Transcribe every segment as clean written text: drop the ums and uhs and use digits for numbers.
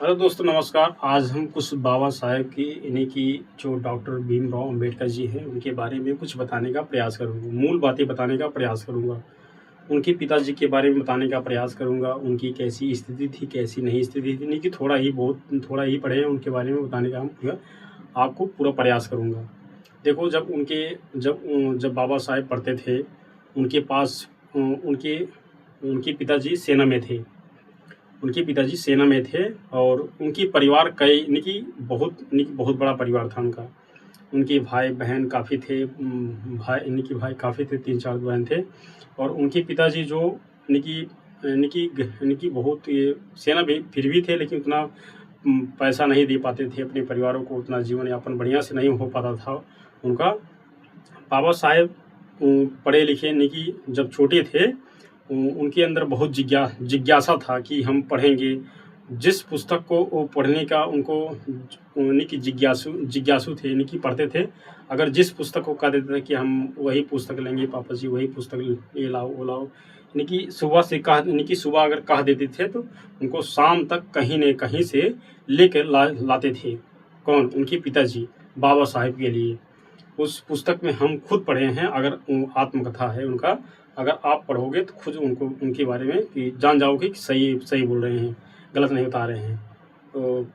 Hello दोस्तों, नमस्कार। आज हम कुछ बाबा साहेब की इन्हीं की जो डॉक्टर भीमराव अंबेडकर जी हैं उनके बारे में कुछ बताने का प्रयास करूँगा। मूल बातें बताने का प्रयास करूँगा। उनके पिताजी के बारे में बताने का प्रयास करूँगा। उनकी कैसी स्थिति थी, कैसी नहीं स्थिति थी, नहीं कि थोड़ा ही पढ़े हैं उनके बारे में बताने का हम पूरा आपको पूरा प्रयास करूँगा। देखो, जब बाबा साहेब पढ़ते थे, उनके पास उनके उनके पिताजी सेना में थे। उनके पिताजी सेना में थे और उनकी परिवार कई यानी कि बहुत बड़ा परिवार था उनका। उनके भाई-बहन काफ़ी थे, भाई काफ़ी थे, 3-4 बहन थे और उनके पिताजी जो यानी कि बहुत ये सेना में फिर भी थे, लेकिन उतना पैसा नहीं दे पाते थे अपने परिवारों को, उतना जीवन यापन बढ़िया से नहीं हो पाता था उनका। बाबा साहेब पढ़े लिखे यानी कि जब छोटे थे उनके अंदर बहुत जिज्ञासा था कि हम पढ़ेंगे। जिस पुस्तक को वो पढ़ने का उनको यानी कि जिज्ञासु थे, यानी कि पढ़ते थे। अगर जिस पुस्तक को कह देते थे कि हम वही पुस्तक लेंगे पापा जी, वही पुस्तक ये लाओ, वो लाओ, यानी कि सुबह अगर कह देते थे तो उनको शाम तक कहीं न कहीं से लेकर लाते थे। कौन? उनके पिताजी, बाबा साहेब के लिए। उस पुस्तक में हम खुद पढ़े हैं, अगर आत्मकथा है उनका, अगर आप पढ़ोगे तो खुद उनको उनके बारे में कि जान जाओगे कि सही सही बोल रहे हैं, गलत नहीं बता रहे हैं। तो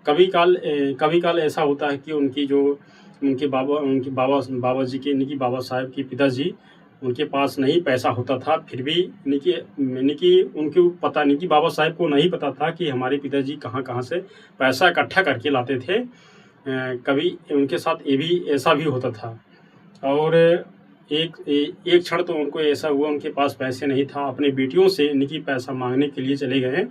कभी काल ऐसा होता है कि उनके बाबा जी के यानी कि बाबा साहेब के पिताजी, उनके पास नहीं पैसा होता था, फिर भी यानी कि उनको पता नहीं कि बाबा साहेब को नहीं पता था कि हमारे पिताजी कहाँ से पैसा इकट्ठा करके लाते थे। कभी उनके साथ ये भी ऐसा भी होता था। और एक क्षण तो उनको ऐसा हुआ, उनके पास पैसे नहीं था, अपने बेटियों से यानी कि पैसा मांगने के लिए चले गए।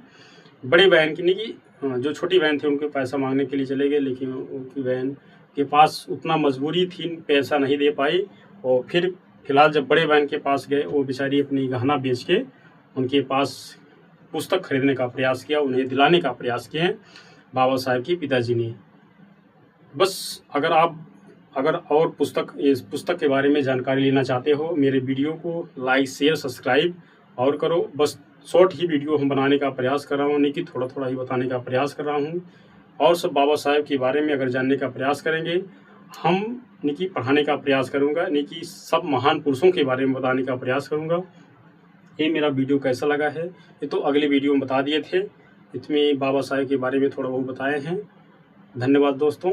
बड़ी बहन की यानी कि जो छोटी बहन थी उनको पैसा मांगने के लिए चले गए, लेकिन उनकी बहन के पास उतना मजबूरी थी, पैसा नहीं दे पाई। और फिर फिलहाल जब बड़े बहन के पास गए, वो बेचारी अपनी गहना बेच के उनके पास पुस्तक खरीदने का प्रयास किया, उन्हें दिलाने का प्रयास किए बाबा साहेब के पिताजी ने। बस अगर और इस पुस्तक के बारे में जानकारी लेना चाहते हो, मेरे वीडियो को लाइक, शेयर, सब्सक्राइब और करो। बस शॉर्ट ही वीडियो हम बनाने का प्रयास कर रहा हूँ, नहीं कि थोड़ा ही बताने का प्रयास कर रहा हूँ। और सब बाबा साहेब के बारे में अगर जानने का प्रयास करेंगे, हम यानी कि पढ़ाने का प्रयास करूँगा, यानी कि सब महान पुरुषों के बारे में बताने का प्रयास करूँगा। ये मेरा वीडियो कैसा लगा है, ये तो अगले वीडियो में बता दिए थे। इसमें बाबा साहेब के बारे में थोड़ा बहुत बताए हैं। धन्यवाद दोस्तों।